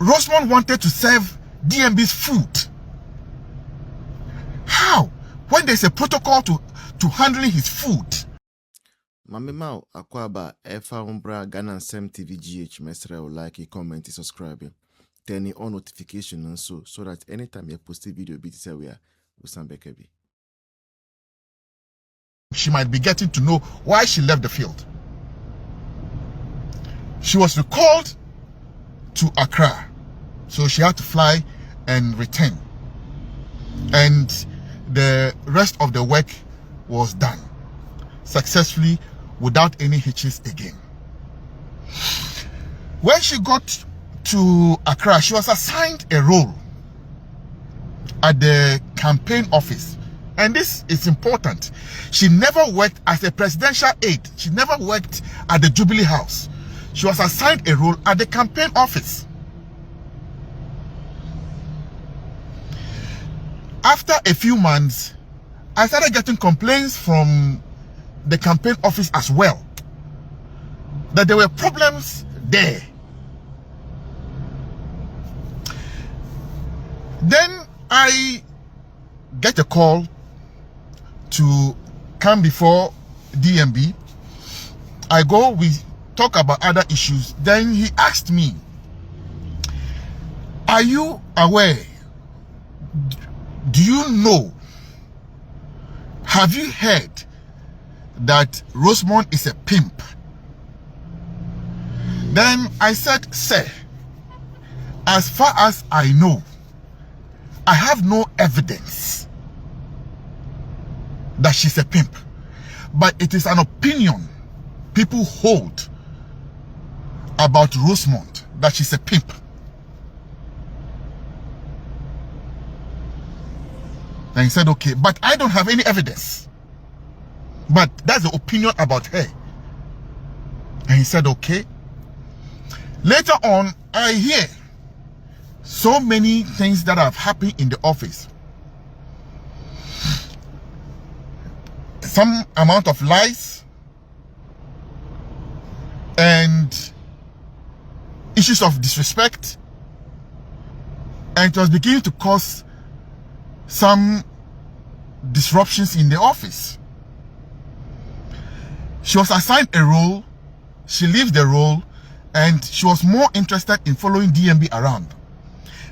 Rosemond wanted to serve DMB's food. How? When there's a protocol to handling his food. Mami Mao akwaba efa umbra Ghana Sem TV GH mesra like, comment, subscribe. Turn on notification and so that anytime you post a video bit say we are Usambekebi. She might be getting to know why she left the field. She was recalled to Accra, so she had to fly and return. And the rest of the work was done successfully without any hitches again. When she got to Accra, she was assigned a role at the campaign office. And this is important. She never worked as a presidential aide. She never worked at the Jubilee House. She was assigned a role at the campaign office. After a few months, I started getting complaints from the campaign office as well, that there were problems there. Then I get a call to come before DMB. I go, we talk about other issues. Then he asked me, are you aware? Do you know? Have you heard that Rosemond is a pimp? Then I said, sir, as far as I know, I have no evidence that she's a pimp, but it is an opinion people hold about Rosemond that she's a pimp. And he said, okay, but I don't have any evidence, but that's the opinion about her. And he said, okay. Later on, I hear so many things that have happened in the office. Some amount of lies and issues of disrespect, and it was beginning to cause some disruptions in the office. She was assigned a role, she leaves the role, and she was more interested in following DMB around.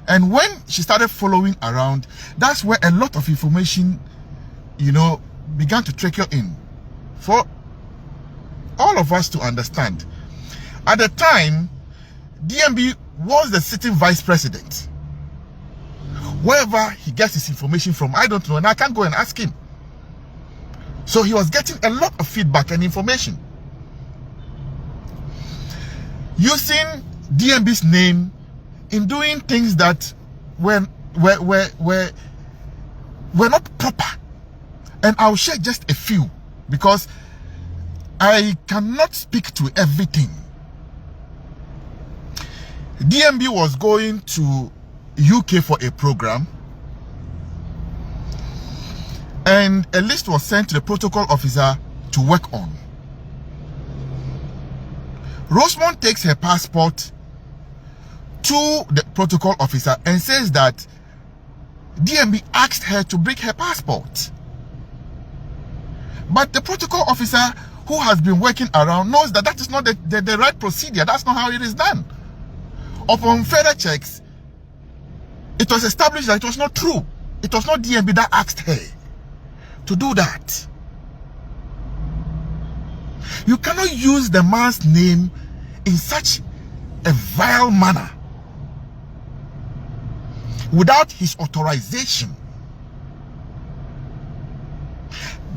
And when she started following around, that's where a lot of information, began to trickle in for all of us to understand. At the time, DMB was the sitting vice president. Wherever he gets his information from, I don't know, and I can't go and ask him. So he was getting a lot of feedback and information. Using DMB's name in doing things that were not proper. And I'll share just a few, because I cannot speak to everything. DMB was going to UK for a program, and a list was sent to the protocol officer to work on. Rosemond takes her passport to the protocol officer and says that DMB asked her to bring her passport. But the protocol officer who has been working around knows that that is not the right procedure. That's not how it is done. Upon further checks, it was established that it was not true. It was not DMB that asked her to do that. You cannot use the man's name in such a vile manner without his authorization.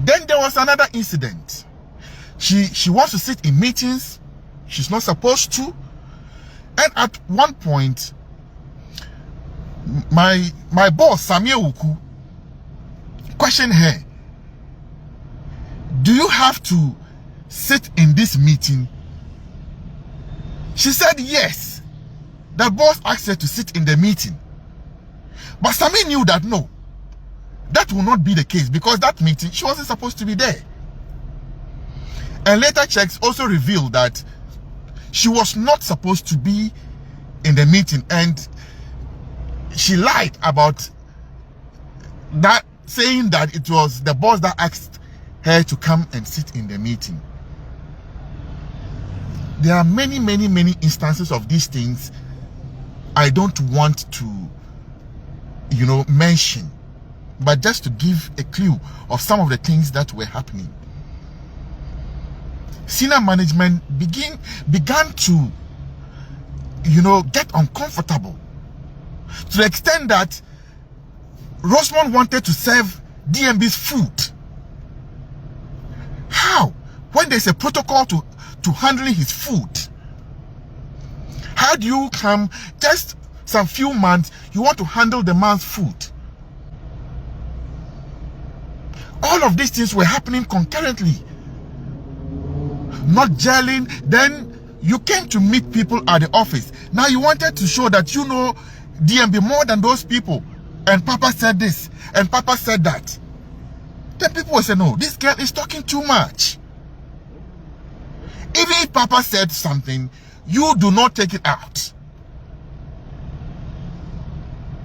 Then there was another incident. She wants to sit in meetings she's not supposed to, and at one point my boss Samia Wuku questioned her, do you have to sit in this meeting? She said yes. The boss asked her to sit in the meeting, but Samia knew that no, that will not be the case, because that meeting she wasn't supposed to be there. And later checks also revealed that she was not supposed to be in the meeting, and she lied about that, saying that it was the boss that asked her to come and sit in the meeting. There are many instances of these things I don't want to, mention, but just to give a clue of some of the things that were happening. Senior management began to, get uncomfortable, to the extent that Rosemond wanted to serve DMB's food. How? When there's a protocol to handling his food, how do you come just some few months, you want to handle the man's food? All of these things were happening concurrently, not gelling. Then you came to meet people at the office. Now you wanted to show that you know DMB more than those people, and Papa said this and Papa said that. Then people will say, no, this girl is talking too much. Even if Papa said something, you do not take it out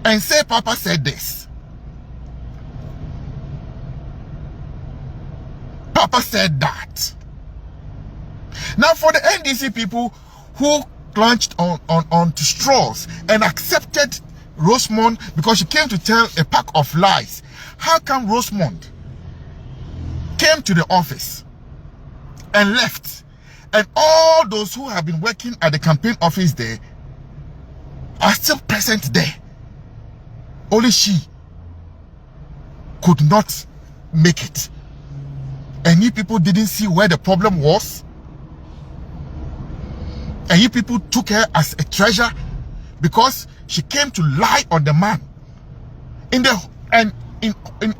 and say Papa said this, Papa said that. Now for the NDC people who clutched on to straws and accepted Rosemond because she came to tell a pack of lies, how come Rosemond came to the office and left, and all those who have been working at the campaign office there are still present there? Only she could not make it. And you people didn't see where the problem was? And you people took her as a treasure because she came to lie on the man. In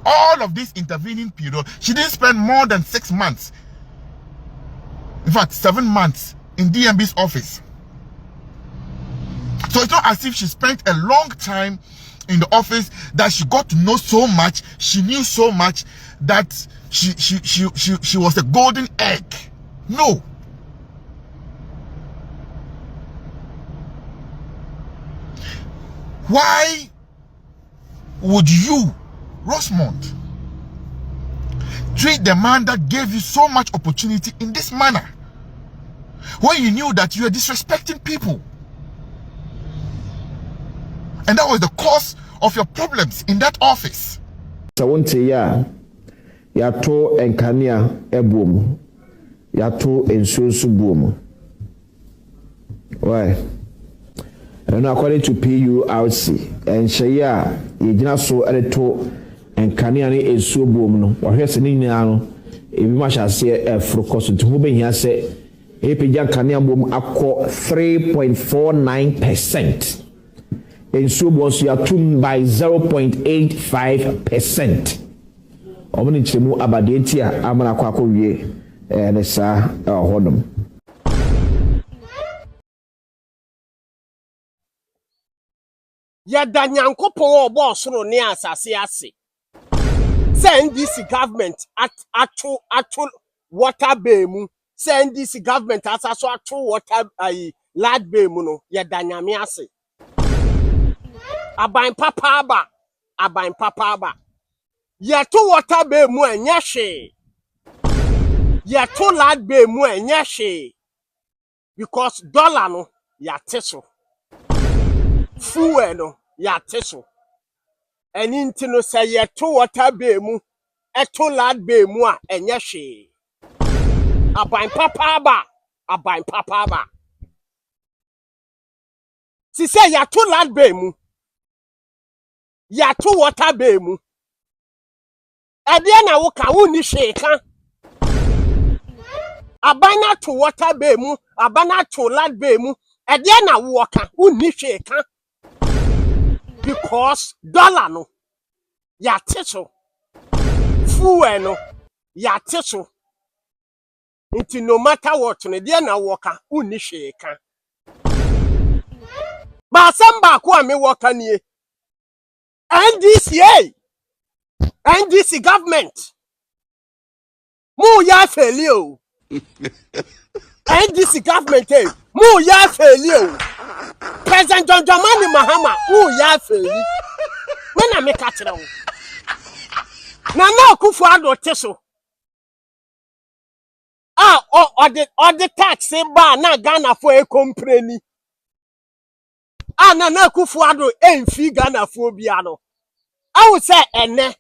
all of this intervening period, she didn't spend more than 6 months. In fact, 7 months in DMB's office. So it's not as if she spent a long time in the office, that she got to know so much, she knew so much, that she was a golden egg. No. Why would you, Rosemond, treat the man that gave you so much opportunity in this manner, when you knew that you were disrespecting people? And that was the cause of your problems in that office. So one say ya to enkania ebom, ya to ensusu boom. Why? And according to PURC, and Shaya, you did so at a to enkania ensu boom. No, or here's an inano, if much shall say a frocos to whom he has said, Epijan Kania boom acco 3.49%. And so was your tomb by 0.85%. Omni chemu abadentia amana kwako wie ne sa hodom. Ya danyankopon obo soro ne asase ase. Send this government atu water bay mu. Send this government asaso atu water lad bay mu no ya danyame ase. Aban papa aba. Yeto water bay mu enye hwe. Yeto lad bay mu enye hwe. Because dollar no ya teso. Fuel no ya teso. Eni nti no say yeto water bay mu, eto lad bay mu a enye hwe. Aban papa aba. Si say yeto lad bay mu, yeto water bay mu. Ede na wo ka wo ni hwe ka. Abana to water bay mu, abana to lad bay mu. Ede na wo ka wo ni hwe ka. Because dollar no ya teso, fuel no ya teso. Nti no matter what no de na wo ka wo ni hwe ka. Ba samba ko ame wo ka nie. NDC government. Mu ya failure. NDC government mu ya failure. President John Dramani Mahama mu ya failure. Me na me ka kire wo. Na Akufo-Addo teso. Or the tax ba na Ghana for a company. Na Akufo-Addo enfi Ghana for biano. I would say ene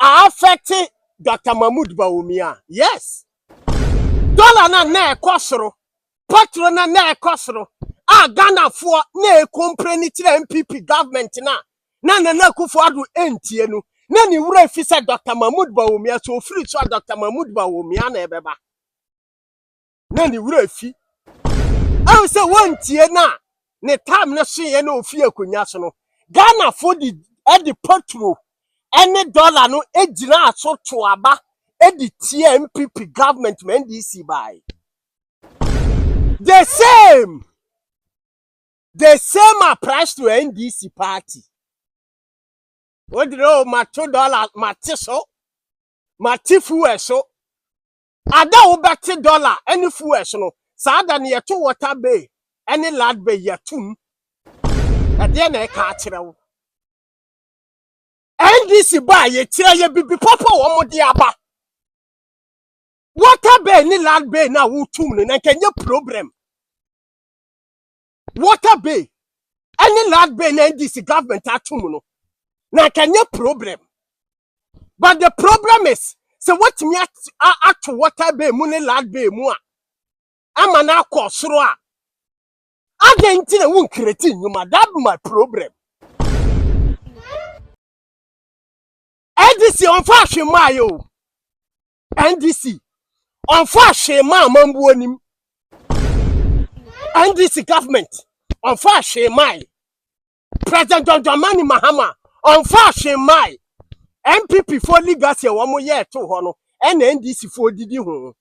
affecting Dr. Mahmoud Bawumia. Yes. Dollar na ekosoro. Patron na ekosoro. Ghana for na company tire MPP government na Akufo-Addo entie no. Na ni wura fi say Dr. Mahmoud Bawumia so free so Dr. Mahmoud Bawumia na ebeba. Na ni wura fi. I would say one tie na ne time na so ye na ofi akonya so no. Ghana for the petrol any dollar no ejina so to aba edi TMPP government NDC by the same applies to NDC party. What do you know? My $2 my tiso my tifu so ada ubeti dollar any fu no sada ni yetu water bay any lad bay yetum ade na e ka kire wo NDC ba ye tire ye bibi papa wo mo de aba water bay ni land bay na wo tum no na kenye problem water bay any land bay na NDC government atum no na kenye problem but the problem is so what me at water bay mu ni land bay mu a ama na akosoro a agenti na won create nyuma that be my problem. NDC on fa hwema yo NDC on fa hwema mambu onim NDC government on fa hwema President John Dramani Mahama on fa hwema MPP for legacy wo mo ye to ho no and NDC for didi ho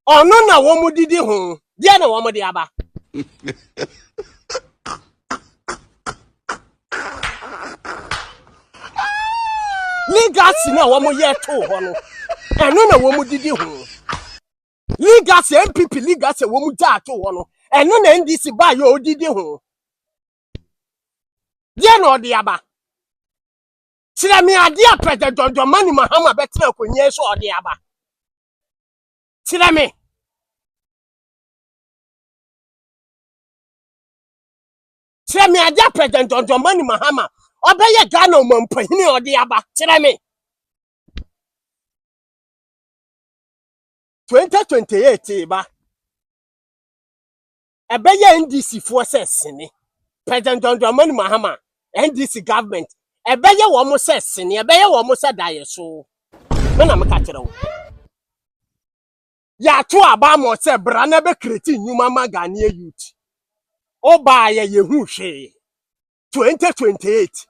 ono na wo mo didi ho dia na wo mo de aba legacy na wo mo ye to ho no eno na wo mo didi ho legacy MPP legacy wo mo ja to ho no eno na NDC ba yo didi ho dia na odi aba tira mi ade a President John Dramani Mahama betre akonye so odi aba tira mi ade a President John Dramani Mahama obeye Ghana omampahini odi aba tira mi 2028 ba ebeye NDC forces ni President John Dramani Mahama NDC government ebeye wo mo se ni ebeye wo mo se daye so me na me ka kire wo ya to aba mo se bra na be create nyuma magane youth oba ye hu hwe 2028